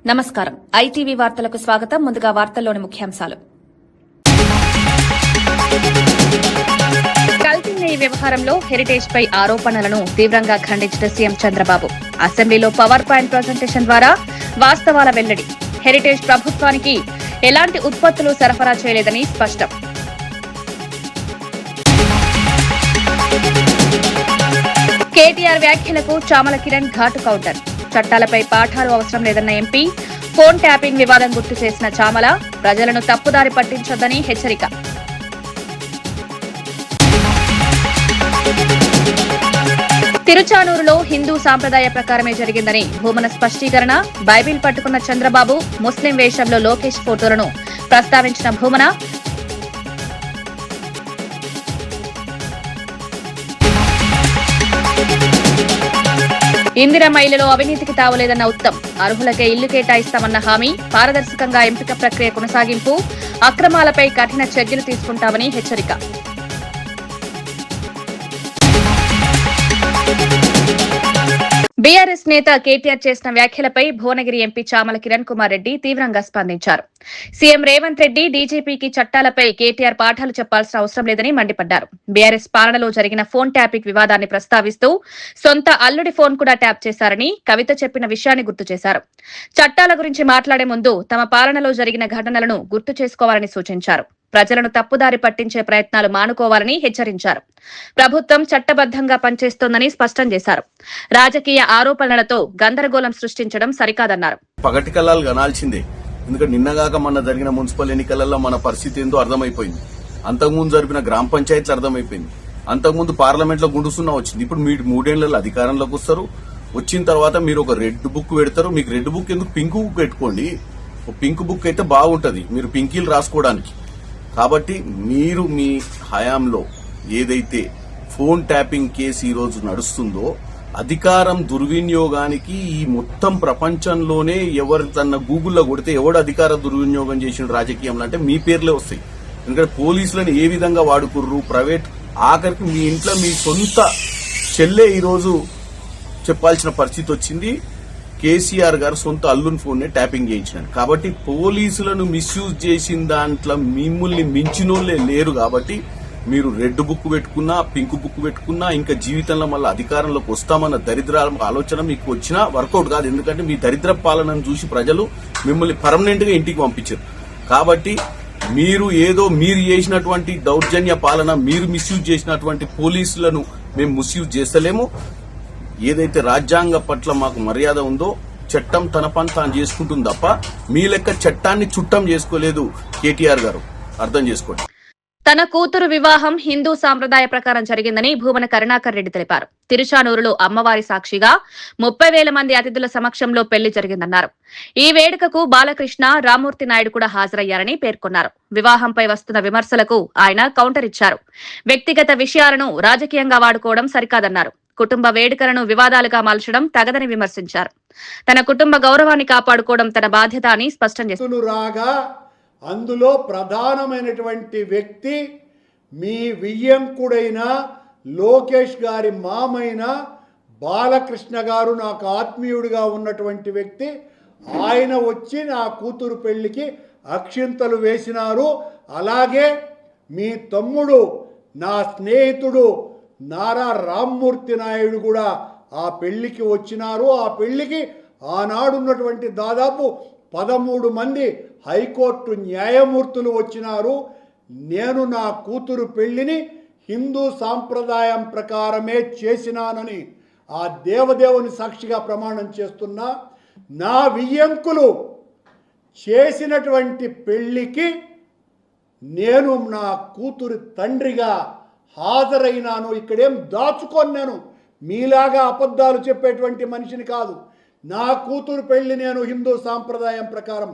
నమస్కారం. ఐటీవీ వార్తలకు స్వాగతం. ముందుగా వార్తల్లోని ముఖ్యాంశాలు. కల్తీ నెయ్యి వ్యవహారంలో హెరిటేజ్ పై ఆరోపణలను తీవ్రంగా ఖండించిన సీఎం చంద్రబాబు. అసెంబ్లీలో పవర్ పాయింట్ ప్రజెంటేషన్ ద్వారా వాస్తవాల వెల్లడి. హెరిటేజ్ ప్రభుత్వానికి ఎలాంటి ఉత్పత్తులు సరఫరా చేయలేదని స్పష్టం. కేటీఆర్ వ్యాఖ్యలకు చామల కిరణ్ ఘాటు కౌంటర్. చట్టాలపై పాఠాలు అవసరం లేదన్న ఎంపీ, ఫోన్ ట్యాపింగ్ వివాదం గుర్తు చేసిన చామల, ప్రజలను తప్పుదారి పట్టించొద్దని హెచ్చరిక. తిరుచానూరులో హిందూ సాంప్రదాయ ప్రకారమే జరిగిందని భూమన స్పష్టీకరణ. బైబిల్ పట్టుకున్న చంద్రబాబు, ముస్లిం వేషంలో లోకేష్ ఫోటోలను ప్రస్తావించిన భూమన. ఇందిరమ్మ ఇళ్లలో అవినీతికి తావలేదన్న ఉత్తమ్, అర్హులకే ఇల్లు కేటాయిస్తామన్న హామీ, పారదర్శకంగా ఎంపిక ప్రక్రియ కొనసాగింపు, అక్రమాలపై కఠిన చర్యలు తీసుకుంటామని హెచ్చరిక. బీఆర్ఎస్ నేత కేటీఆర్ చేసిన వ్యాఖ్యలపై భువనగిరి ఎంపీ చామల కిరణ్ కుమార్ రెడ్డి తీవ్రంగా స్పందించారు. సీఎం రేవంత్ రెడ్డి, డీజీపీకి చట్టాలపై కేటీఆర్ పాఠాలు చెప్పాల్సిన అవసరం లేదని మండిపడ్డారు. బీఆర్ఎస్ పాలనలో జరిగిన ఫోన్ ట్యాపింగ్ వివాదాన్ని ప్రస్తావిస్తూ సొంత అల్లుడి ఫోన్ కూడా ట్యాప్ చేశారని కవిత చెప్పిన విషయాన్ని గుర్తు చేశారు. చట్టాల గురించి మాట్లాడే ముందు తమ పాలనలో జరిగిన ఘటనలను గుర్తు చేసుకోవాలని సూచించారు. ప్రజలను తప్పుదారి పట్టించే ప్రయత్నాలు మానుకోవాలని హెచ్చరించారు. ప్రభుత్వం చట్టబద్దంగా పనిచేస్తోందని స్పష్టం చేశారు. రాజకీయ ఆరోపణలతో గందరగోళం సృష్టించడం సరికాదన్నారు. పగటి కల్లాలు కనాల్సిందే. ఎందుకంటే నిన్నగాక మొన్న జరిగిన మున్సిపల్ ఎన్నికలలో మన పరిస్థితి ఏందో అర్థమైపోయింది. అంతకుముందు జరిపిన గ్రామ పంచాయతీలు అర్థమైపోయింది. అంతకుముందు పార్లమెంట్ లో గుండుసున్నా వచ్చింది. ఇప్పుడు మీరు 3 ఏళ్లలో అధికారంలోకి వస్తారు. వచ్చిన తర్వాత మీరు ఒక రెడ్ బుక్ పెడతారు. మీకు రెడ్ బుక్ ఎందుకు, పింక్ బుక్ పెట్టుకోండి. పింక్ బుక్ అయితే బాగుంటది, మీరు పింకీలు రాసుకోవడానికి. కాబట్టి మీరు మీ హయాంలో ఏదైతే ఫోన్ ట్యాపింగ్ కేసు ఈ రోజు నడుస్తుందో, అధికారం దుర్వినియోగానికి ఈ మొత్తం ప్రపంచంలోనే ఎవరు తన గూగుల్లో కొడితే ఎవడు అధికార దుర్వినియోగం చేసిన రాజకీయంలో అంటే మీ పేర్లే వస్తాయి. ఎందుకంటే పోలీసులను ఏ విధంగా వాడుకుర్రు, ప్రైవేట్, ఆఖరికి మీ ఇంట్లో మీ సొంత చెల్లె ఈరోజు చెప్పాల్సిన పరిస్థితి వచ్చింది. కేసీఆర్ గారు సొంత అల్లుని ఫోన్ నే ట్యాపింగ్ చేయించినారు. కాబట్టి పోలీసులను మిస్యూజ్ చేసిన దాంట్లో మిమ్మల్ని మించినోళ్లే లేరు. కాబట్టి మీరు రెడ్ బుక్ పెట్టుకున్నా, పింక్ బుక్ పెట్టుకున్నా, ఇంకా జీవితంలో మళ్ళీ అధికారంలోకి వస్తామన్న దరిద్ర ఆలోచన మీకు వచ్చినా వర్కౌట్ కాదు. ఎందుకంటే మీ దరిద్ర పాలనను చూసి ప్రజలు మిమ్మల్ని పర్మనెంట్ గా ఇంటికి పంపించారు. కాబట్టి మీరు చేసినటువంటి దౌర్జన్య పాలన, మీరు మిస్యూజ్ చేసినటువంటి పోలీసులను మేము మిస్యూజ్ చేస్తలేము. ఏదైతే రాజ్యాంగ పట్ల మాకు మర్యాద ఉందో, చట్టం తన పని తాను చేసుకుంటుంది తప్ప మీ లెక్క చట్టాన్ని చుట్టం చేసుకోలేదు కేటీఆర్ గారు, అర్థం చేసుకోండి. తన కూతురు వివాహం హిందూ సాంప్రదాయ ప్రకారం జరిగిందని భూమన కరుణాకర్ రెడ్డి తెలిపారు. తిరుచానూరులో అమ్మవారి సాక్షిగా 30,000 మంది అతిథుల సమక్షంలో పెళ్లి జరిగిందన్నారు. ఈ వేడుకకు బాలకృష్ణ, రామ్మూర్తి నాయుడు కూడా హాజరయ్యారని పేర్కొన్నారు. వివాహంపై వస్తున్న విమర్శలకు ఆయన కౌంటర్ ఇచ్చారు. వ్యక్తిగత విషయాలను రాజకీయంగా వాడుకోవడం సరికాదన్నారు. కుటుంబ వేడుకలను వివాదాలుగా మలచడం తగదని విమర్శించారు. తన కుటుంబ గౌరవాన్ని కాపాడుకోవడం తన బాధ్యత అని స్పష్టం చేశారు. అందులో ప్రధానమైనటువంటి వ్యక్తి మీ వియ్యంకుడైన లోకేష్ గారి మామైన బాలకృష్ణ గారు, నాకు ఆత్మీయుడిగా ఉన్నటువంటి వ్యక్తి. ఆయన వచ్చి నా కూతురు పెళ్లికి అక్షింతలు వేసినారు. అలాగే మీ తమ్ముడు, నా స్నేహితుడు నారా రామ్మూర్తి నాయుడు కూడా ఆ పెళ్లికి వచ్చినారు. ఆ పెళ్లికి ఆనాడున్నటువంటి దాదాపు 13 మంది హైకోర్టు న్యాయమూర్తులు వచ్చినారు. నేను నా కూతురు పెళ్లిని హిందూ సాంప్రదాయం ప్రకారమే చేసినానని ఆ దేవదేవుని సాక్షిగా ప్రమాణం చేస్తున్నా. నా వియ్యంకులు చేసినటువంటి పెళ్లికి నేను నా కూతురు తండ్రిగా హాజరైనాను. ఇక్కడేం దాచుకొన్నాను, మీలాగా అబద్ధాలు చెప్పేటువంటి మనిషిని కాదు. నా కూతురు పెళ్లి నేను హిందూ సాంప్రదాయం ప్రకారం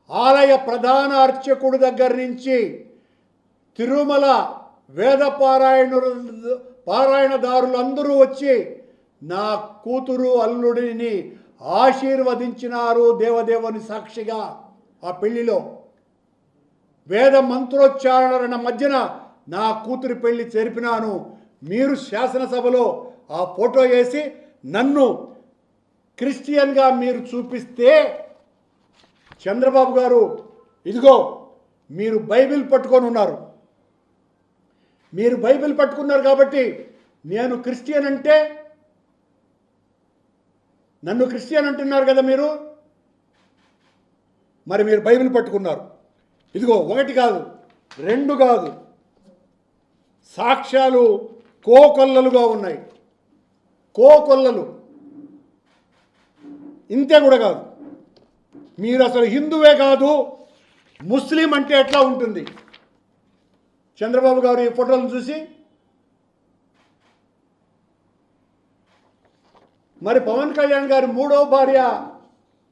ఆలయ ప్రధాన అర్చకుడి దగ్గర నుంచి తిరుమల వేద పారాయణదారులందరూ వచ్చి నా కూతురు అల్లుడిని ఆశీర్వదించినారు దేవదేవుని సాక్షిగా. ఆ పెళ్లిలో వేద మంత్రోచ్చారణల మధ్యన నా కూతురి పెళ్లి జరిపినాను. మీరు శాసనసభలో ఆ ఫోటో వేసి నన్ను క్రిస్టియన్గా మీరు చూపిస్తే చంద్రబాబు గారు ఇదిగో మీరు బైబిల్ పట్టుకొని ఉన్నారు, మీరు బైబిల్ పట్టుకున్నారు కాబట్టి నేను క్రిస్టియన్ అంటే, నన్ను క్రిస్టియన్ అంటున్నారు కదా మీరు, మరి మీరు బైబిల్ పట్టుకున్నారు. ఇదిగో ఒకటి కాదు, రెండు కాదు, సాక్ష్యాలు కోకొల్లలుగా ఉన్నాయి, కోకొల్లలు. ఇంతే కూడా కాదు, మీరు అసలు హిందువే కాదు ముస్లిం అంటే ఎట్లా ఉంటుంది? చంద్రబాబు గారు ఈ ఫోటోలను చూసి మరి పవన్ కళ్యాణ్ గారు మూడవ భార్య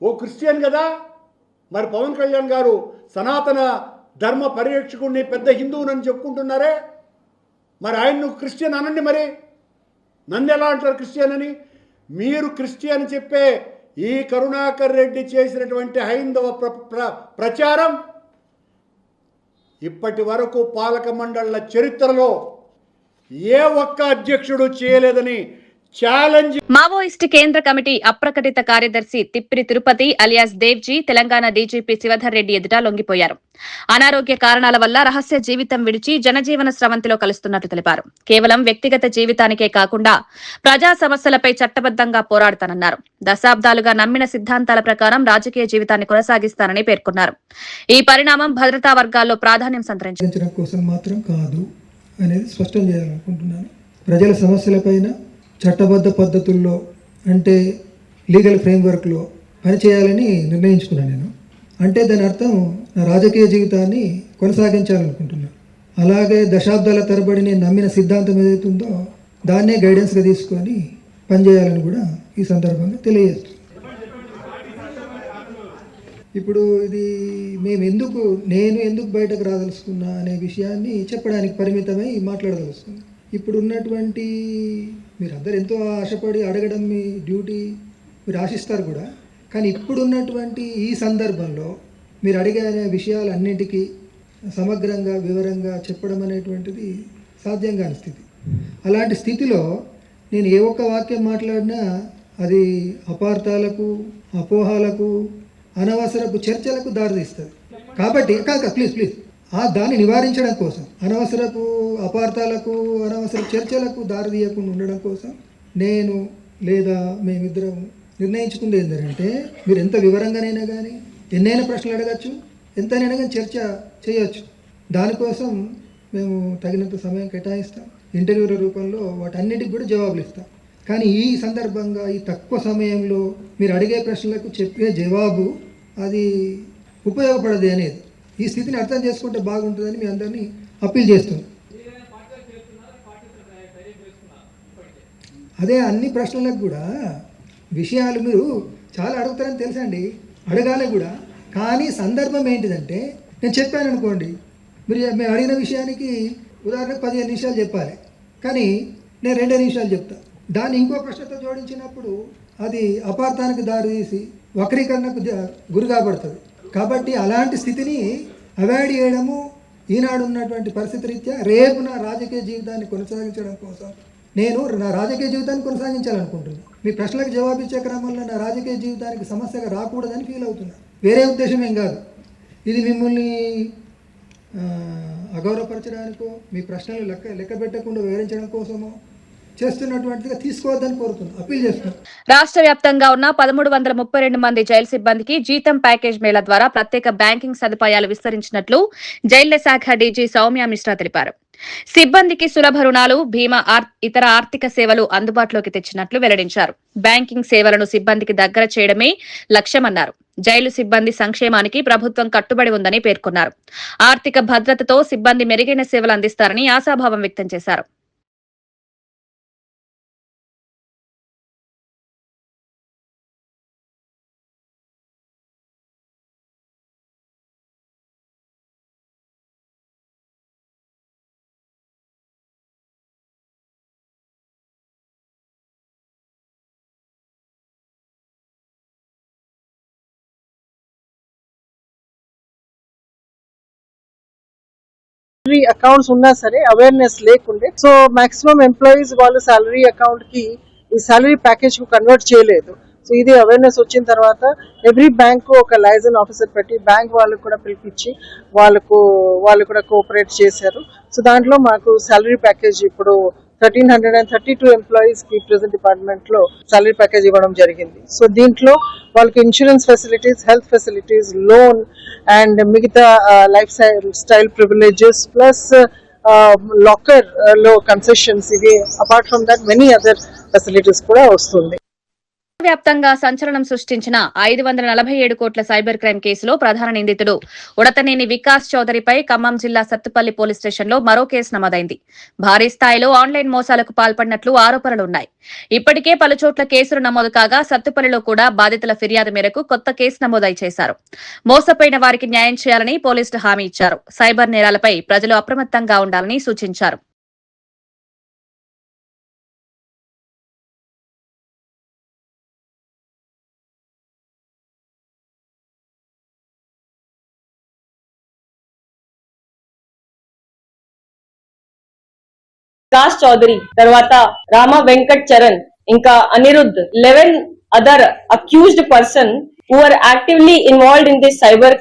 ఓ క్రిస్టియన్ కదా, మరి పవన్ కళ్యాణ్ గారు సనాతన ధర్మ పరిరక్షకుడిని పెద్ద హిందువునని చెప్పుకుంటున్నారే, మరి ఆయన్ను క్రిస్టియన్ అనండి, మరి నన్ను ఎలా అంటారు క్రిస్టియన్ అని? మీరు క్రిస్టియన్ చెప్పే ఈ కరుణాకర్ రెడ్డి చేసినటువంటి హైందవ ప్రచారం ఇప్పటి వరకు పాలక మండళ్ల చరిత్రలో ఏ ఒక్క అధ్యక్షుడు చేయలేదని ఛాలెంజ్. మావోయిస్టు కేంద్ర కమిటీ అప్రకటిత కార్యదర్శి తిప్పిరి తిరుపతి అలియాస్ దేవ్జీ తెలంగాణ డీజీపీ శివధర్ రెడ్డి ఎదుట లొంగిపోయారు. అనారోగ్య కారణాల వల్ల రహస్య జీవితం విడిచి జనజీవన స్రవంతిలో కలుస్తున్నట్లు తెలిపారు. కేవలం వ్యక్తిగత జీవితానికే కాకుండా ప్రజా సమస్యలపై చట్టబద్దంగా పోరాడతానన్నారు. దశాబ్దాలుగా నమ్మిన సిద్ధాంతాల ప్రకారం రాజకీయ జీవితాన్ని కొనసాగిస్తానని పేర్కొన్నారు. ఈ పరిణామం భద్రతా వర్గాల్లో ప్రాధాన్యం సంతరించింది. ప్రజల సమస్యలపైన చట్టబద్ధ పద్ధతుల్లో అంటే లీగల్ ఫ్రేమ్వర్క్లో పనిచేయాలని నిర్ణయించుకున్నాను నేను. అంటే దాని అర్థం నా రాజకీయ జీవితాన్ని కొనసాగించాలనుకుంటున్నాను. అలాగే దశాబ్దాల తరబడి నేను నమ్మిన సిద్ధాంతం ఏదైతుందో దాన్నే గైడెన్స్గా తీసుకొని పనిచేయాలని కూడా ఈ సందర్భంగా తెలియజేస్తున్నాను. ఇప్పుడు ఇది నేను ఎందుకు బయటకు రాదలుచుకున్నా అనే విషయాన్ని చెప్పడానికి పరిమితమై మాట్లాడదలుచుకున్నాను. ఇప్పుడు ఉన్నటువంటి మీరందరూ ఎంతో ఆశపడి అడగడం మీ డ్యూటీ, మీరు ఆశిస్తారు కూడా. కానీ ఇప్పుడున్నటువంటి ఈ సందర్భంలో మీరు అడిగే విషయాలన్నింటికీ సమగ్రంగా వివరంగా చెప్పడం అనేటువంటిది సాధ్యం కాని స్థితి. అలాంటి స్థితిలో నేను ఏ ఒక్క వాక్యం మాట్లాడినా అది అపార్థాలకు, అపోహాలకు, అనవసరపు చర్చలకు దారితీస్తుంది. కాబట్టి ప్లీజ్ దాన్ని నివారించడం కోసం, అనవసరపు అపార్థాలకు, అనవసర చర్చలకు దారితీయకుండా ఉండడం కోసం నేను లేదా మేమిద్దరం నిర్ణయించుకుంది ఏంటంటే, మీరు ఎంత వివరంగానైనా కానీ ఎన్నైనా ప్రశ్నలు అడగచ్చు, ఎంతైనా కానీ చర్చ చేయొచ్చు. దానికోసం మేము తగినంత సమయం కేటాయిస్తాం. ఇంటర్వ్యూల రూపంలో వాటన్నిటికి కూడా జవాబులు ఇస్తాం. కానీ ఈ సందర్భంగా ఈ తక్కువ సమయంలో మీరు అడిగే ప్రశ్నలకు చెప్పే జవాబు అది ఉపయోగపడదు అనేది ఈ స్థితిని అర్థం చేసుకుంటే బాగుంటుందని మీ అందరినీ అప్పీల్ చేస్తున్నాం. అదే అన్ని ప్రశ్నలకు కూడా విషయాలు మీరు చాలా అడుగుతారని తెలుసండి, అడగాలి కూడా. కానీ సందర్భం ఏంటిదంటే, నేను చెప్పాను అనుకోండి, మేము అడిగిన విషయానికి ఉదాహరణకు 15 నిమిషాలు చెప్పాలి, కానీ నేను 2 నిమిషాలు చెప్తాను. దాన్ని ఇంకో ప్రశ్నతో జోడించినప్పుడు అది అపార్థానికి దారితీసి వక్రీకరణకు గురి కాబడుతుంది. కాబట్టి అలాంటి స్థితిని అవాయిడ్ చేయడము ఈనాడు ఉన్నటువంటి పరిస్థితి రీత్యా రేపు నా రాజకీయ జీవితాన్ని కొనసాగించడం కోసం నేను నా రాజకీయ జీవితాన్ని కొనసాగించాలనుకుంటున్నాను. మీ ప్రశ్నలకు జవాబిచ్చే క్రమంలో నా రాజకీయ జీవితానికి సమస్యగా రాకూడదని ఫీల్ అవుతున్నా. వేరే ఉద్దేశం ఏం కాదు. ఇది మిమ్మల్ని అగౌరవపరచడానికో, మీ ప్రశ్నలు లెక్క పెట్టకుండా వివరించడం కోసమో చేస్తున్నటువంటిగా తీసుకోవద్దని కోరుతున్నాను, అప్పీల్ చేస్తున్నాను. రాష్ట్ర వ్యాప్తంగా ఉన్న 1332 మంది జైలు సిబ్బందికి జీతం ప్యాకేజ్ మేళా ద్వారా ప్రత్యేక బ్యాంకింగ్ సదుపాయాలు విస్తరించినట్లు జైళ్ల శాఖ డీజీ సౌమ్య మిశ్రా తెలిపారు. సిబ్బందికి సులభ రుణాలు, బీమా, ఇతర ఆర్థిక సేవలు అందుబాటులోకి తెచ్చినట్లు వెల్లడించారు. బ్యాంకింగ్ సేవలను సిబ్బందికి దగ్గర చేయడమే లక్ష్యమన్నారు. జైలు సిబ్బంది సంక్షేమానికి ప్రభుత్వం కట్టుబడి ఉందని పేర్కొన్నారు. ఆర్థిక భద్రతతో సిబ్బంది మెరుగైన సేవలు అందిస్తారని ఆశాభావం వ్యక్తం చేశారు. అకౌంట్స్ ఉన్నా సరే అవేర్నెస్ లేకుండే, సో మాక్సిమం ఎంప్లాయీస్ వాళ్ళు సాలరీ అకౌంట్ కి ఈ సాలరీ ప్యాకేజ్ కు కన్వర్ట్ చేయలేదు. సో ఇది అవేర్నెస్ వచ్చిన తర్వాత ఎవ్రీ బ్యాంక్ ఒక లైజన్ ఆఫీసర్ పెట్టి బ్యాంక్ వాళ్ళకు కూడా పిలిపించి వాళ్ళు కూడా కోఆపరేట్ చేశారు. సో దాంట్లో మాకు సాలరీ ప్యాకేజ్ ఇప్పుడు 1332 ఎంప్లాయీస్ కి ప్రెజెంట్ డిపార్ట్మెంట్ లో సాలరీ ప్యాకేజ్ ఇవ్వడం జరిగింది. సో దీంట్లో వాళ్ళకి insurance facilities, health facilities, loan and మిగతా lifestyle privileges plus locker లో కన్సెషన్స్, ఇవి apart from that many other facilities కూడా వస్తుంది. వ్యాప్తంగా సంచలనం సృష్టించిన 547 కోట్ల సైబర్ క్రైమ్ కేసులో ప్రధాన నిందితుడు ఉడతనేని వికాస్ చౌదరిపై ఖమ్మం జిల్లా సత్తుపల్లి పోలీస్ స్టేషన్లో మరో కేసు నమోదైంది. భారీ స్థాయిలో ఆన్లైన్ మోసాలకు పాల్పడినట్లు ఆరోపణలున్నాయి. ఇప్పటికే పలుచోట్ల కేసులు నమోదు కాగా సత్తుపల్లిలో కూడా బాధితుల ఫిర్యాదు మేరకు కొత్త కేసు నమోదు చేశారు. మోసపోయిన వారికి న్యాయం చేయాలని పోలీసులు హామీ ఇచ్చారు. సైబర్ నేరాలపై ప్రజలు అప్రమత్తంగా ఉండాలని సూచించారు. వికాస్ చౌదరి తర్వాత రామ వెంకట్ చరణ్ ఇంకా Anirudh 11 other accused person who are actively involved in this cyber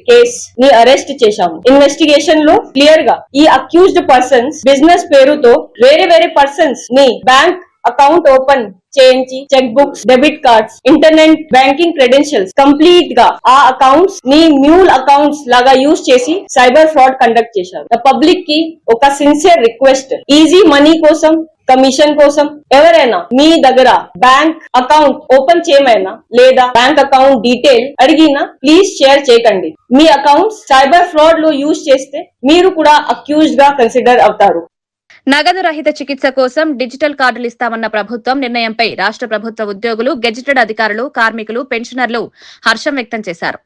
case ని అరెస్ట్ చేశాము. ఇన్వెస్టిగేషన్ లో క్లియర్ గా ఈ అక్యూజ్డ్ పర్సన్స్ బిజినెస్ పేరుతో వేరే పర్సన్స్ ని బ్యాంక్ అకౌంట్ ఓపెన్ చేయించి check books, debit cards, internet banking credentials complete గా ఆ అకౌంట్స్ ని మ్యూల్ అకౌంట్స్ లాగా యూజ్ చేసి సైబర్ ఫ్రాడ్ కండక్ట్ చేశారు. పబ్లిక్ కి ఒక సిన్సియర్ రిక్వెస్ట్, ఈజీ మనీ కోసం, కమిషన్ కోసం ఎవరైనా మీ దగ్గర బ్యాంక్ అకౌంట్ ఓపెన్ చేయమైనా లేదా బ్యాంక్ అకౌంట్ డీటెయిల్ అడిగినా ప్లీజ్ షేర్ చేయకండి. మీ అకౌంట్స్ సైబర్ ఫ్రాడ్ లో యూజ్ చేస్తే మీరు కూడా అక్యూజ్డ్ గా కన్సిడర్ అవుతారు. నగదు రహిత చికిత్స కోసం డిజిటల్ కార్డులు ఇస్తామన్న ప్రభుత్వం నిర్ణయంపై రాష్ట్ర ప్రభుత్వ ఉద్యోగులు, గెజిటెడ్ అధికారులు, కార్మికులు, పెన్షనర్లు హర్షం వ్యక్తం చేశారు.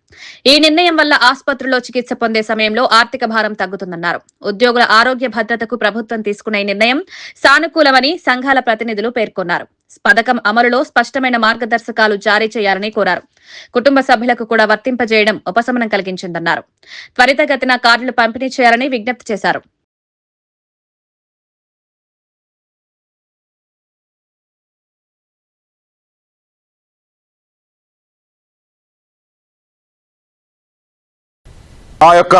ఈ నిర్ణయం వల్ల ఆసుపత్రుల్లో చికిత్స పొందే సమయంలో ఆర్థిక భారం తగ్గుతుందన్నారు. ఉద్యోగుల ఆరోగ్య భద్రతకు ప్రభుత్వం తీసుకున్న ఈ నిర్ణయం సానుకూలమని సంఘాల ప్రతినిధులు పేర్కొన్నారు. పథకం అమలులో స్పష్టమైన మార్గదర్శకాలు జారీ చేయాలని కోరారు. కుటుంబ సభ్యులకు కూడా వర్తింపజేయడం ఉపశమనం కలిగించిందన్నారు. త్వరితగతిన కార్డులు పంపిణీ చేయాలని విజ్ఞప్తి చేశారు. ఆ యొక్క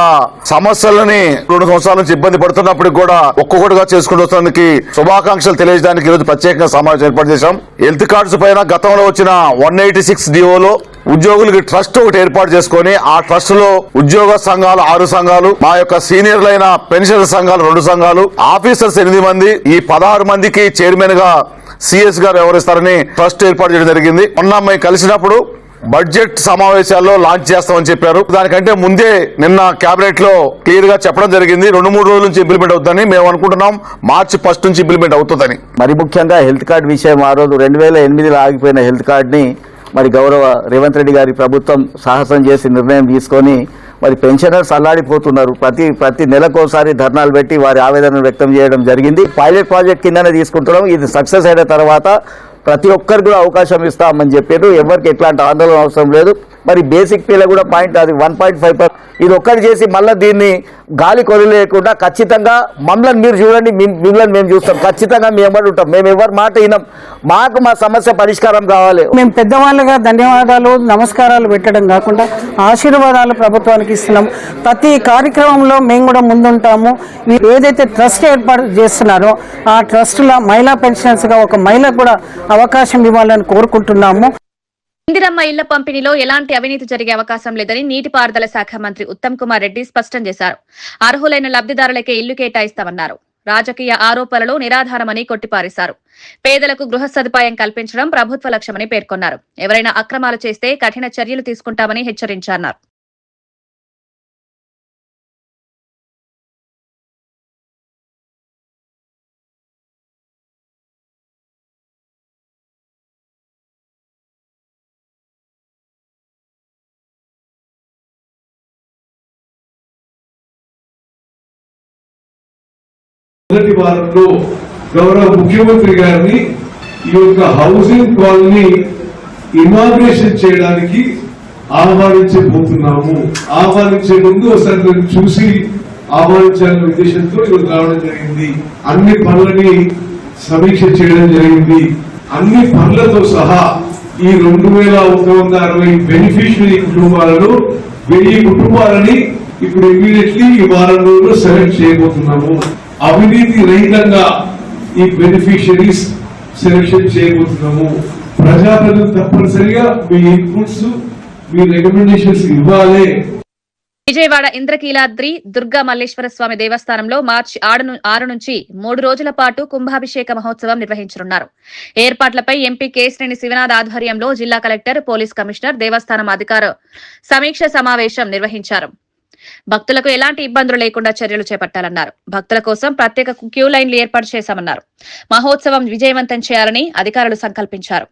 సమస్యలని 2 సంవత్సరాల నుంచి ఇబ్బంది పడుతున్నప్పుడు కూడా ఒక్కొక్కటిగా చేసుకుంటూ వస్తున్నందుకు శుభాకాంక్షలు తెలియజేయడానికి ఈరోజు ప్రత్యేకంగా సమావేశం ఏర్పాటు చేశాం. హెల్త్ కార్డ్స్ పైన గతంలో వచ్చిన 186 డిఓలో ఉద్యోగులకి ట్రస్ట్ ఒకటి ఏర్పాటు చేసుకుని ఆ ట్రస్ట్ లో ఉద్యోగ సంఘాలు 6 సంఘాలు, మా యొక్క సీనియర్లైన పెన్షన్ సంఘాలు 2 సంఘాలు, ఆఫీసర్స్ 8 మంది, ఈ 16 మందికి చైర్మన్ గా సిఎస్ గారు వ్యవహరిస్తారని ట్రస్ట్ ఏర్పాటు చేయడం జరిగింది. మొన్న మేము కలిసినప్పుడు బడ్జెట్ సమావేశాల్లో లాంచ్ చేస్తామని చెప్పారు. దానికంటే ముందే నిన్న కేబినెట్ లో క్లియర్ గా చెప్పడం జరిగింది. 2-3 రోజుల నుంచి ఇంప్లిమెంట్ అవుతుందని మేము అనుకుంటున్నాం. మార్చి 1 నుంచి ఇంప్లిమెంట్ అవుతుందని. మరి ముఖ్యంగా హెల్త్ కార్డు విషయం ఆ రోజు 2008లో ఆగిపోయిన హెల్త్ కార్డుని మరి గౌరవ రేవంత్ రెడ్డి గారి ప్రభుత్వం సాహసం చేసి నిర్ణయం తీసుకొని మరి పెన్షనర్స్ అల్లాడిపోతున్నారు. ప్రతి నెలకోసారి ధర్నాలు పెట్టి వారి ఆవేదనను వ్యక్తం చేయడం జరిగింది. పైలట్ ప్రాజెక్ట్ కిందనే తీసుకుంటున్నాం. ఇది సక్సెస్ అయిన తర్వాత ప్రతి ఒక్కరికి కూడా అవకాశం ఇస్తామని చెప్పారు. ఎవరికి ఎట్లాంటి ఆందోళన అవసరం లేదు. మరి బేసిక్ పీలో కూడా పాయింట్ అది 1.5%. ఇది ఒక్కటి చేసి మళ్ళీ దీన్ని గాలి కొలిలేయకుండా ఖచ్చితంగా మమ్మల్ని మీరు చూడండి, మిమ్మల్ని మేము చూస్తాం, ఖచ్చితంగా మేము ఎవరు ఉంటాం, మేము ఎవరి మాట వినం. మాకు మా సమస్య పరిష్కారం కావాలి. మేము పెద్దవాళ్ళుగా ధన్యవాదాలు, నమస్కారాలు పెట్టడం కాకుండా ఆశీర్వాదాలు ప్రభుత్వానికి ఇస్తున్నాం. ప్రతి కార్యక్రమంలో మేము కూడా ముందుంటాము. మీరు ఏదైతే ట్రస్ట్ ఏర్పాటు చేస్తున్నారో ఆ ట్రస్ట్లో మహిళా పెన్షనర్స్ గా ఒక మహిళకు కూడా అవకాశం ఇవ్వాలని కోరుకుంటున్నాము. ఇందిరమ్మ ఇళ్ల పంపిణీలో ఎలాంటి అవినీతి జరిగే అవకాశం లేదని నీటిపారుదల శాఖ మంత్రి ఉత్తమ్ కుమార్ రెడ్డి స్పష్టం చేశారు. అర్హులైన లబ్దిదారులకే ఇల్లు కేటాయిస్తామన్నారు. రాజకీయ ఆరోపణలు నిరాధారమని కొట్టిపారేశారు. పేదలకు గృహ సదుపాయం కల్పించడం ప్రభుత్వ లక్ష్యమని పేర్కొన్నారు. ఎవరైనా అక్రమాలు చేస్తే కఠిన చర్యలు తీసుకుంటామని హెచ్చరించారు. మొదటి వారంలో గౌరవ ముఖ్యమంత్రి గారిని ఈ యొక్క హౌసింగ్ కాలనీ ఇనాగ్రేషన్ చేయడానికి ఆహ్వానించబోతున్నాము. ఆహ్వానించే ముందు ఒకసారి చూసి ఆహ్వానించాలనే ఉద్దేశంతో ఈరోజు రావడం జరిగింది. అన్ని పనులని సమీక్ష చేయడం జరిగింది. అన్ని పనులతో సహా ఈ 2160 బెనిఫిషియరీ కుటుంబాలను 1000 కుటుంబాలని ఇప్పుడు ఇమీడియట్లీ ఈ వారం రోజుల్లో సెలెక్ట్ చేయబోతున్నాము. అవినీతి రహితంగా ఈ బెనిఫిషియరీస్ సెలెక్షన్ చేయబోతున్నాము. ప్రజాప్రతినిధులు తప్పనిసరిగా మీ ఇన్పుట్స్, మీ రికమెండేషన్స్ ఇవ్వాలి. విజయవాడ ఇంద్రకీలాద్రి దుర్గా మల్లేశ్వర స్వామి దేవస్థానంలో మార్చి 6 నుంచి 3 రోజుల పాటు కుంభాభిషేక మహోత్సవం నిర్వహించనున్నారు. ఏర్పాట్లపై ఎంపీ కేశినేని శివనాథ్ ఆధ్వర్యంలో జిల్లా కలెక్టర్, పోలీస్ కమిషనర్, దేవస్థానం అధికార సమీక్ష సమావేశం నిర్వహించారు. భక్తులకు ఎలాంటి ఇబ్బందులు లేకుండా చర్యలు చేపట్టాలన్నారు. భక్తుల కోసం ప్రత్యేక క్యూ లైన్లు ఏర్పాటు చేశామన్నారు. మహోత్సవం విజయవంతం చేయాలని అధికారులు సంకల్పించారు.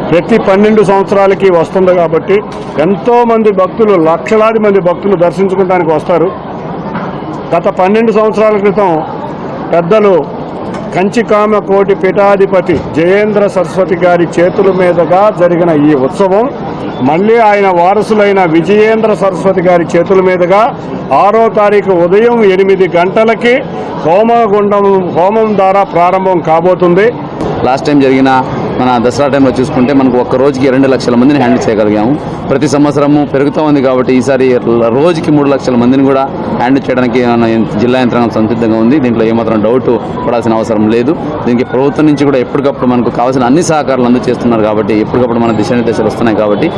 ప్రతి 12 సంవత్సరాలకి వస్తుంది కాబట్టి ఎంతో మంది భక్తులు, లక్షలాది మంది భక్తులు దర్శించుకోవడానికి వస్తారు. గత 12 సంవత్సరాల క్రితం పెద్దలు కంచికామ కోటి పీఠాధిపతి జయేంద్ర సరస్వతి గారి చేతుల మీదుగా జరిగిన ఈ ఉత్సవం మళ్ళీ ఆయన వారసులైన విజయేంద్ర సరస్వతి గారి చేతుల మీదుగా 6వ తారీఖు ఉదయం 8 గంటలకి హోమం ద్వారా ప్రారంభం కాబోతుంది. లాస్ట్ టైం జరిగిన మన దసరా టైంలో చూసుకుంటే మనకు ఒక్క రోజుకి 2 లక్షల మందిని హ్యాండిల్ చేయగలిగాము. ప్రతి సంవత్సరము పెరుగుతూ ఉంది కాబట్టి ఈసారి రోజుకి 3 లక్షల మందిని కూడా హ్యాండిల్ చేయడానికి జిల్లా యంత్రాంగం సంసిద్ధంగా ఉంది. దీంట్లో ఏమాత్రం డౌట్ పడాల్సిన అవసరం లేదు. దీనికి ప్రభుత్వం నుంచి కూడా ఎప్పటికప్పుడు మనకు కావాల్సిన అన్ని సహకారాలు అందజేస్తున్నారు కాబట్టి ఎప్పటికప్పుడు మన దిశానిర్దేశాలు వస్తున్నాయి కాబట్టి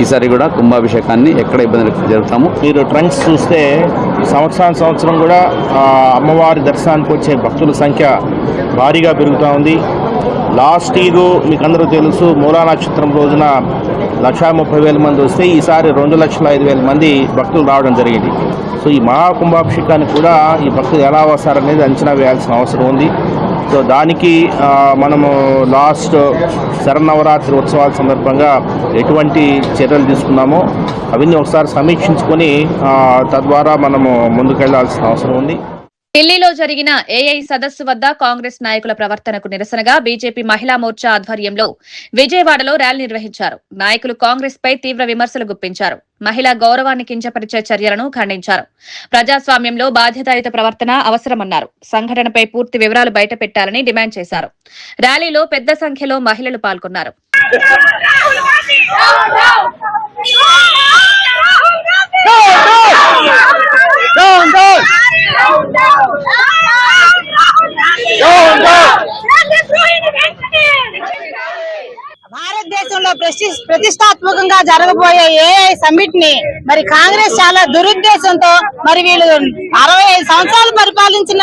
ఈసారి కూడా కుంభాభిషేకాన్ని ఎక్కడ ఇబ్బంది జరుపుతాము. మీరు ట్రెండ్స్ చూస్తే సంవత్సరం కూడా అమ్మవారి దర్శనానికి వచ్చే భక్తుల సంఖ్య భారీగా పెరుగుతూ ఉంది. లాస్ట్ ఇయర్ మీకు అందరూ తెలుసు, మూలా నక్షత్రం రోజున 1,30,000 మంది వస్తే ఈసారి 2,05,000 మంది భక్తులు రావడం జరిగింది. సో ఈ మహాకుంభాభిషేకానికి కూడా ఈ భక్తులు ఎలా వస్తారనేది అంచనా వేయాల్సిన అవసరం ఉంది. సో దానికి మనము లాస్ట్ శరన్నవరాత్రి ఉత్సవాల సందర్భంగా ఎటువంటి చర్యలు తీసుకున్నామో అవన్నీ ఒకసారి సమీక్షించుకొని తద్వారా మనము ముందుకెళ్లాల్సిన అవసరం ఉంది. ఢిల్లీలో జరిగిన ఏఐ సదస్సు వద్ద కాంగ్రెస్ నాయకుల ప్రవర్తనకు నిరసనగా బీజేపీ మహిళా మోర్చా ఆధ్వర్యంలో విజయవాడలో ర్యాలీ నిర్వహించారు. నాయకులు కాంగ్రెస్ పై తీవ్ర విమర్శలు గుప్పించారు. మహిళా గౌరవాన్ని కించపరిచే చర్యలను ఖండించారు. ప్రజాస్వామ్యంలో బాధ్యతాయుత ప్రవర్తన అవసరమన్నారు. సంఘటనపై పూర్తి వివరాలు బయటపెట్టాలని డిమాండ్ చేశారు. ర్యాలీలో పెద్ద సంఖ్యలో మహిళలు పాల్గొన్నారు. భారతదేశంలో ప్రతిష్టాత్మకంగా జరగబోయే ఏఐ సమ్మిట్ ని మరి కాంగ్రెస్ చాలా దురుద్దేశంతో మరి వీళ్ళు 65 సంవత్సరాలు పరిపాలించిన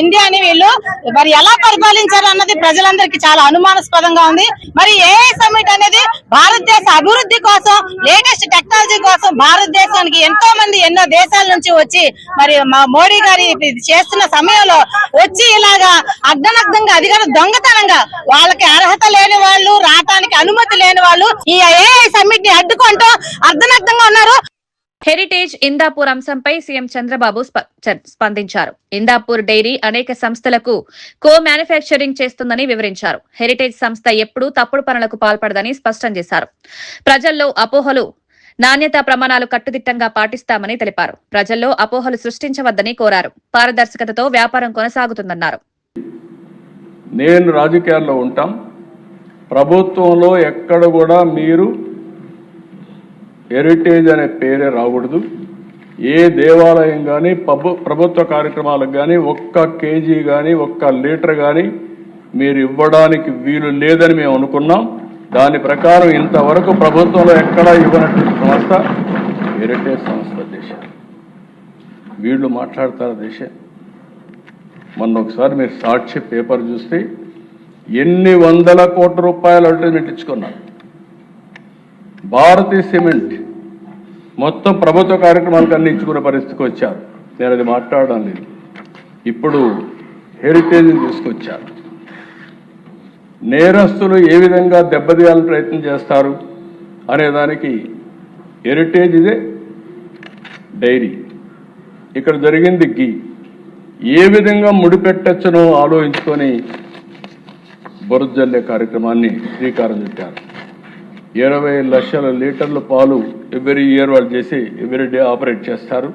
ఇండియాని వీళ్ళు మరి ఎలా పరిపాలించారు అన్నది ప్రజలందరికీ చాలా అనుమానాస్పదంగా ఉంది. మరి ఏఐ సమ్మిట్ అనేది భారతదేశ అభివృద్ధి కోసం, లేటెస్ట్ టెక్నాలజీ కోసం భారతదేశానికి ఎంతో మంది ఎన్నో దేశాల నుంచి వచ్చి మరి మోడీ గారి చేస్తున్న సమయంలో వచ్చి ఇలాగా అర్ధనగ్ధంగా అధికార దొంగతనంగా వాళ్ళకి అర్హత లేని వాళ్ళు, రావటానికి అనుమతి లేని వాళ్ళు ఈ ఏఐ సమ్మిట్ ని అడ్డుకుంటూ అర్ధనగ్ధంగా ఉన్నారు. హెరిటేజ్ ఇందాపూర్ అంశంపై సీఎం చంద్రబాబు స్పందించారు. ఇందాపూర్ డైరీ అనేక సంస్థలకు కో మ్యానుఫ్యాక్చరింగ్ చేస్తుందని వివరించారు. హెరిటేజ్ సంస్థ ఎప్పుడూ తప్పుడు పనులకు పాల్పడదని స్పష్టం చేశారు. ప్రజల్లో అపోహలు, నాణ్యతా ప్రమాణాలు కట్టుదిట్టంగా పాటిస్తామని తెలిపారు. ప్రజల్లో అపోహలు సృష్టించవద్దని కోరారు. పారదర్శకతతో వ్యాపారం కొనసాగుతుందన్నారు. నేను రాజకీయాల్లో ఉంటాం. ప్రభుత్వంలో ఎక్కడ కూడా మీరు హెరిటేజ్ అనే పేరే రాకూడదు. ఏ దేవాలయం కానీ ప్రభుత్వ కార్యక్రమాలకు కానీ ఒక్క కేజీ కానీ ఒక్క లీటర్ కానీ మీరు ఇవ్వడానికి వీలు లేదని మేము అనుకున్నాం. దాని ప్రకారం ఇంతవరకు ప్రభుత్వంలో ఎక్కడా ఇవ్వనటువంటి సంస్థ హెరిటేజ్ సంస్థ. దేశం వీళ్ళు మాట్లాడతారు. దేశం మొన్న ఒకసారి మీరు సాక్షి పేపర్ చూస్తే ఎన్ని వందల కోట్ల రూపాయలు అడ్వర్టైజ్మెంట్ ఇచ్చుకున్నారు. భారతీయ సిమెంట్ మొత్తం ప్రభుత్వ కార్యక్రమాలకు అన్ని ఇచ్చుకునే పరిస్థితికి వచ్చారు. నేను అది మాట్లాడడం లేదు. ఇప్పుడు హెరిటేజ్ని తీసుకొచ్చారు. నేరస్తులు ఏ విధంగా దెబ్బతీయాలని ప్రయత్నం చేస్తారు అనేదానికి హెరిటేజ్ ఇదే డైరీ, ఇక్కడ జరిగింది గీ. ఏ విధంగా ముడిపెట్టచ్చునో ఆలోచించుకొని బొరుజల్లే కార్యక్రమాన్ని శ్రీకారం చుట్టారు. 20 లక్షల లీటర్ల పాలు ఎవ్రీ ఇయర్ వాళ్ళు చేసి ఎవ్రీ డే ఆపరేట్ చేస్తారు.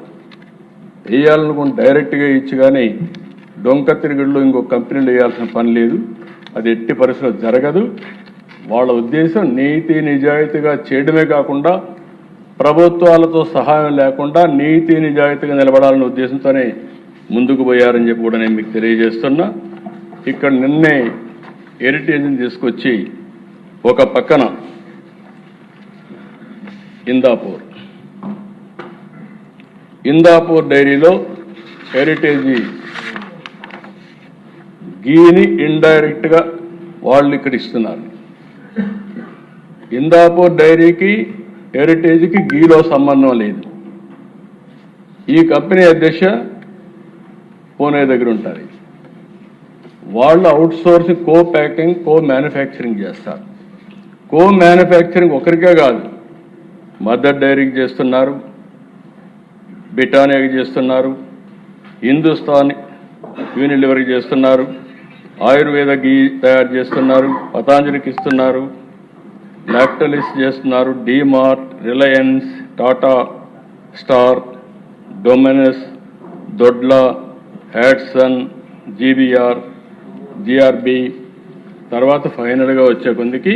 వేయాలనుకుని డైరెక్ట్గా ఇచ్చి కానీ డొంక తిరుగుళ్ళు ఇంకో కంపెనీలు వేయాల్సిన పని లేదు. అది ఎట్టి పరిస్థితుల్లో జరగదు. వాళ్ళ ఉద్దేశం నీతి నిజాయితీగా చేయడమే కాకుండా ప్రభుత్వాలతో సహాయం లేకుండా నీతి నిజాయితీగా నిలబడాలనే ఉద్దేశంతోనే ముందుకు పోయారని చెప్పి కూడా నేను మీకు తెలియజేస్తున్నా. ఇక్కడ నిన్నే హెరిటేజ్ని తీసుకొచ్చి ఒక పక్కన ఇందాపూర్ డైరీలో హెరిటేజ్ గీని ఇండైరెక్ట్ గా వాళ్ళు ఇక్కడ ఇస్తున్నారు. ఇందాపూర్ డైరీకి హెరిటేజ్కి గీలో సంబంధం లేదు. ఈ కంపెనీ అధ్యక్ష పూణే దగ్గర ఉంటారు. వాళ్ళు అవుట్ సోర్సింగ్ కో ప్యాకింగ్ కో మ్యానుఫ్యాక్చరింగ్ చేస్తారు. కో మ్యానుఫ్యాక్చరింగ్ ఒకరికే కాదు, మదర్ డైరీకి చేస్తున్నారు, బిటానియాకి చేస్తున్నారు, హిందుస్థాన్ యూనిలివర్కి చేస్తున్నారు, ఆయుర్వేద గీ తయారు చేస్తున్నారు, పతాంజలికి ఇస్తున్నారు, లాక్టలిస్ చేస్తున్నారు, DMart, Reliance, Tata star, Domino's, Dodla, Hatsun, GBR, GRB, తర్వాత ఫైనల్గా వచ్చే కొందికి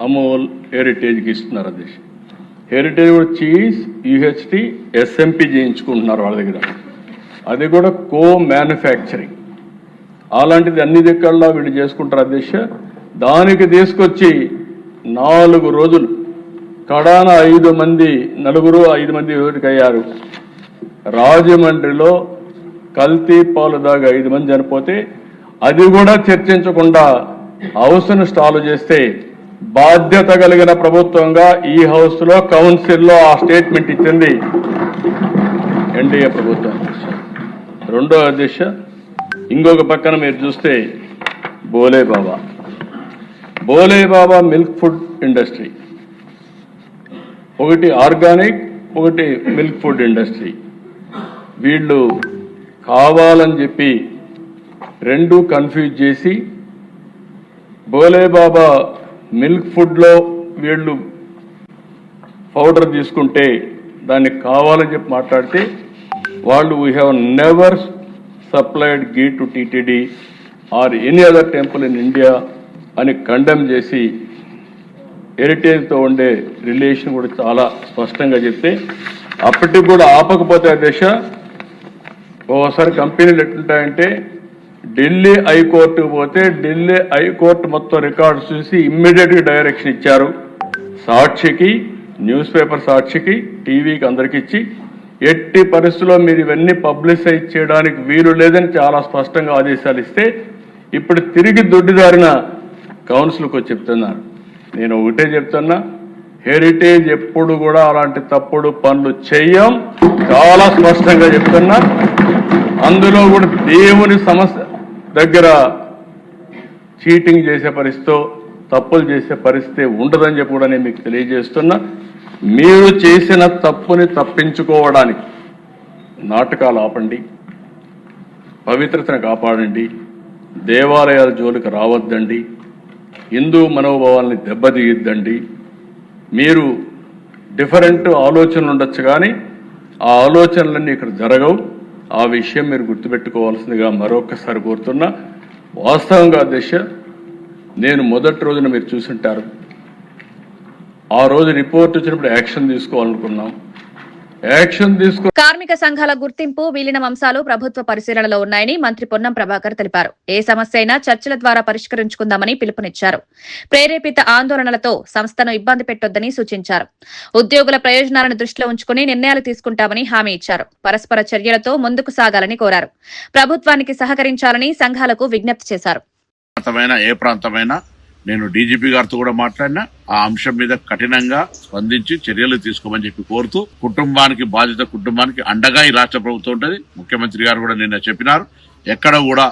అమూల్ హెరిటేజ్కి ఇస్తున్నారు. అది హెరిటేజ్ కూడా చీజ్, యూహెచ్టి, ఎస్ఎంపి చేయించుకుంటున్నారు వాళ్ళ దగ్గర. అది కూడా కో మ్యానుఫ్యాక్చరింగ్. అలాంటిది అన్ని దిక్కల్లో వీళ్ళు చేసుకుంటారు అధ్యక్ష. దానికి తీసుకొచ్చి 4 రోజులు కడాన 5 మంది, 5 మంది అయ్యారు. రాజమండ్రిలో కల్తీ పాలు దాగా 5 మంది చనిపోతే అది కూడా చర్చించకుండా హౌస్ను స్టాల్ చేస్తే బాధ్యత కలిగిన ప్రభుత్వంగా ఈ హౌస్ లో కౌన్సిల్లో ఆ స్టేట్మెంట్ ఇచ్చింది ఎన్డీఏ ప్రభుత్వం. రెండో అధ్యక్ష, ఇంకొక పక్కన మీరు చూస్తే బోలే బాబా మిల్క్ ఫుడ్ ఇండస్ట్రీ, ఒకటి ఆర్గానిక్, ఒకటి మిల్క్ ఫుడ్ ఇండస్ట్రీ. వీళ్ళు కావాలని చెప్పి 2 కన్ఫ్యూజ్ చేసి బోలే బాబా మిల్క్ ఫుడ్లో వీళ్ళు పౌడర్ తీసుకుంటే దాన్ని కావాలని చెప్పి మాట్లాడితే వాళ్ళు we have never supplied ghee to TTD or any other temple in India అని కండెమ్ చేసి హెరిటేజ్తో ఉండే రిలేషన్ కూడా చాలా స్పష్టంగా చెప్తే అప్పటికి కూడా ఆపకపోతే అధ్యక్ష, ఓసారి కంపెనీలు ఎట్లుంటాయంటే ఢిల్లీ హైకోర్టుకు పోతే ఢిల్లీ హైకోర్టు మొత్తం రికార్డ్స్ చూసి ఇమ్మీడియట్గా డైరెక్షన్ ఇచ్చారు. సాక్షికి, న్యూస్ పేపర్ సాక్షికి, టీవీకి అందరికి ఇచ్చి ఎట్టి పరిస్థితుల్లో మీరు ఇవన్నీ పబ్లిసైజ్ చేయడానికి వీలు లేదని చాలా స్పష్టంగా ఆదేశాలు ఇస్తే ఇప్పుడు తిరిగి దొడ్డిదారిన కౌన్సిల్కి వచ్చి చెప్తున్నారు. నేను ఒకటే చెప్తున్నా, హెరిటేజ్ ఎప్పుడు కూడా అలాంటి తప్పుడు పనులు చెయ్యం, చాలా స్పష్టంగా చెప్తున్నా. అందులో కూడా దేవుని సమస్య దగ్గర చీటింగ్ చేసే పరిస్థితితో, తప్పులు చేసే పరిస్థితి ఉండదని చెప్పి కూడా నేను మీకు తెలియజేస్తున్నా. మీరు చేసిన తప్పుని తప్పించుకోవడానికి నాటకాలు ఆపండి, పవిత్రతను కాపాడండి, దేవాలయాల జోలికి రావద్దండి, హిందూ మనోభావాల్ని దెబ్బతీయద్దండి. మీరు డిఫరెంట్ ఆలోచనలు ఉండొచ్చు కానీ ఆ ఆలోచనలన్నీ ఇక్కడ జరగవు. ఆ విషయం మీరు గుర్తుపెట్టుకోవాల్సిందిగా మరొకసారి కోరుతున్నా. వాస్తవంగా అధ్యక్ష, నేను మొదటి రోజున మీరు చూసుంటారు, ఆ రోజు రిపోర్ట్ వచ్చినప్పుడు యాక్షన్ తీసుకోవాలనుకున్నాం. కార్మిక సంఘాల గుర్తింపు, విలీనం అంశాలు ప్రభుత్వ పరిశీలనలో ఉన్నాయని మంత్రి పొన్నం ప్రభాకర్ తెలిపారు. ఏ సమస్య అయినా చర్చల ద్వారా పరిష్కరించుకుందామని పిలుపునిచ్చారు. ప్రేరేపిత ఆందోళనలతో సంస్థను ఇబ్బంది పెట్టొద్దని సూచించారు. ఉద్యోగుల ప్రయోజనాలను దృష్టిలో ఉంచుకుని నిర్ణయాలు తీసుకుంటామని హామీ ఇచ్చారు. పరస్పర చర్యలతో ముందుకు సాగాలని కోరారు. ప్రభుత్వానికి సహకరించాలని సంఘాలకు విజ్ఞప్తి చేశారు. ఏ ప్రాంతమైనా నేను డీజీపీ గారితో కూడా మాట్లాడినా ఆ అంశం మీద కఠినంగా స్పందించి చర్యలు తీసుకోమని చెప్పి కోరుతూ, కుటుంబానికి అండగా ఈ రాష్ట్ర ప్రభుత్వం ఉంటుంది. ముఖ్యమంత్రి గారు కూడా నిన్న చెప్పినారు, ఎక్కడ కూడా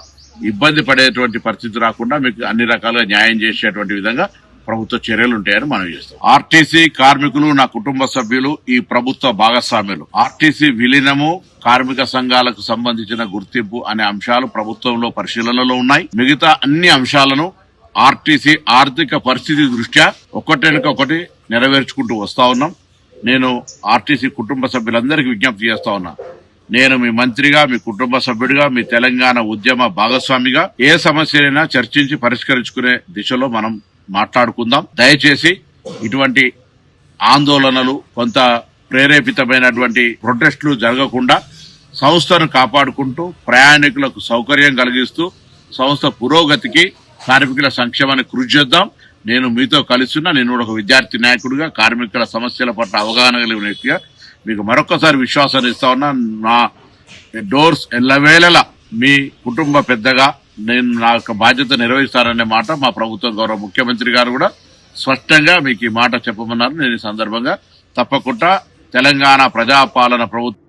ఇబ్బంది పడేటువంటి పరిస్థితి రాకుండా మీకు అన్ని రకాలుగా న్యాయం చేసేటువంటి విధంగా ప్రభుత్వ చర్యలు ఉంటాయని మనం చేస్తాం. ఆర్టీసీ కార్మికులు నా కుటుంబ సభ్యులు, ఈ ప్రభుత్వ భాగస్వామ్యులు. ఆర్టీసీ విలీనము, కార్మిక సంఘాలకు సంబంధించిన గుర్తింపు అనే అంశాలు ప్రభుత్వంలో పరిశీలనలో ఉన్నాయి. మిగతా అన్ని అంశాలను ఆర్టీసీ ఆర్థిక పరిస్థితి దృష్ట్యా ఒకటి నెరవేర్చుకుంటూ వస్తా ఉన్నాం. నేను ఆర్టీసీ కుటుంబ సభ్యులందరికీ విజ్ఞప్తి చేస్తా ఉన్నా, నేను మీ మంత్రిగా, మీ కుటుంబ సభ్యుడిగా, మీ తెలంగాణ ఉద్యమ భాగస్వామిగా ఏ సమస్యలైనా చర్చించి పరిష్కరించుకునే దిశలో మనం మాట్లాడుకుందాం. దయచేసి ఇటువంటి ఆందోళనలు, కొంత ప్రేరేపితమైనటువంటి ప్రొటెస్టులు జరగకుండా సంస్థను కాపాడుకుంటూ ప్రయాణికులకు సౌకర్యం కలిగిస్తూ సంస్థ పురోగతికి, కార్మికుల సంక్షేమానికి కృషి చేద్దాం. నేను మీతో కలిసి నేను కూడా ఒక విద్యార్థి నాయకుడిగా, కార్మికుల సమస్యల పట్ల అవగాహన కలిగిన వ్యక్తిగా మీకు మరొకసారి విశ్వాసాన్ని ఇస్తా ఉన్నా. నా డోర్స్ ఎల్లవేళలా మీ కుటుంబ పెద్దగా నేను నా యొక్క బాధ్యత నిర్వహిస్తాననే మాట మా ప్రభుత్వం గౌరవ ముఖ్యమంత్రి గారు కూడా స్పష్టంగా మీకు ఈ మాట చెప్పమన్నారు. నేను ఈ సందర్భంగా తప్పకుండా తెలంగాణ ప్రజాపాలన ప్రభుత్వం.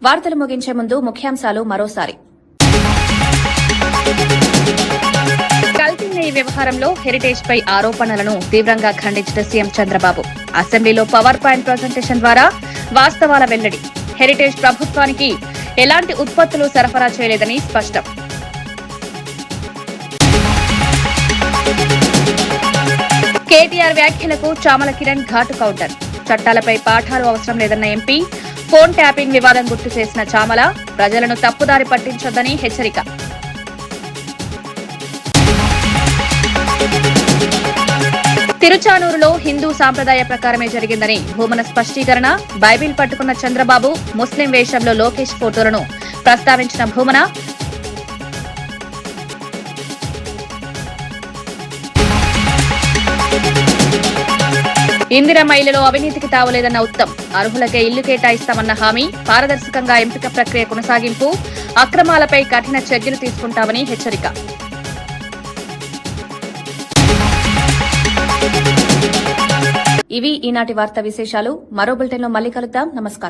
వార్తలు ముగించే ముందు ముఖ్యాంశాలు మరోసారి. కల్తీ నెయ్యి వ్యవహారంలో హెరిటేజ్ పై ఆరోపణలను తీవ్రంగా ఖండించిన సీఎం చంద్రబాబు. అసెంబ్లీలో పవర్ పాయింట్ ప్రజెంటేషన్ ద్వారా వాస్తవాల వెల్లడి. హెరిటేజ్ ప్రభుత్వానికి ఎలాంటి ఉత్పత్తులు సరఫరా చేయలేదని స్పష్టం. కేటీఆర్ వ్యాఖ్యలకు చామల కిరణ్ ఘాటు కౌంటర్. చట్టాలపై పాఠాలు అవసరం లేదన్న ఎంపీ. ఫోన్ ట్యాపింగ్ వివాదం గుర్తు చేసిన చామల ప్రజలను తప్పుదారి పట్టించొద్దని హెచ్చరిక. తిరుచానూరులో హిందూ సాంప్రదాయ ప్రకారమే జరిగిందని భూమన స్పష్టీకరణ. బైబిల్ పట్టుకున్న చంద్రబాబు, ముస్లిం వేషంలో లోకేష్ ఫోటోలను ప్రస్తావించిన భూమన. ఇందిరమ్మ ఇళ్లలో అవినీతికి తావులేదన్న ఉత్తమ్. అర్హులకే ఇల్లు కేటాయిస్తామన్న హామీ. పారదర్శకంగా ఎంపిక ప్రక్రియ కొనసాగింపు. అక్రమాలపై కఠిన చర్యలు తీసుకుంటామని హెచ్చరిక. ఇవి ఈనాటి వార్తా విశేషాలు. మరో బులెటిన్లో మళ్లీ కలుద్దాం. నమస్కారం.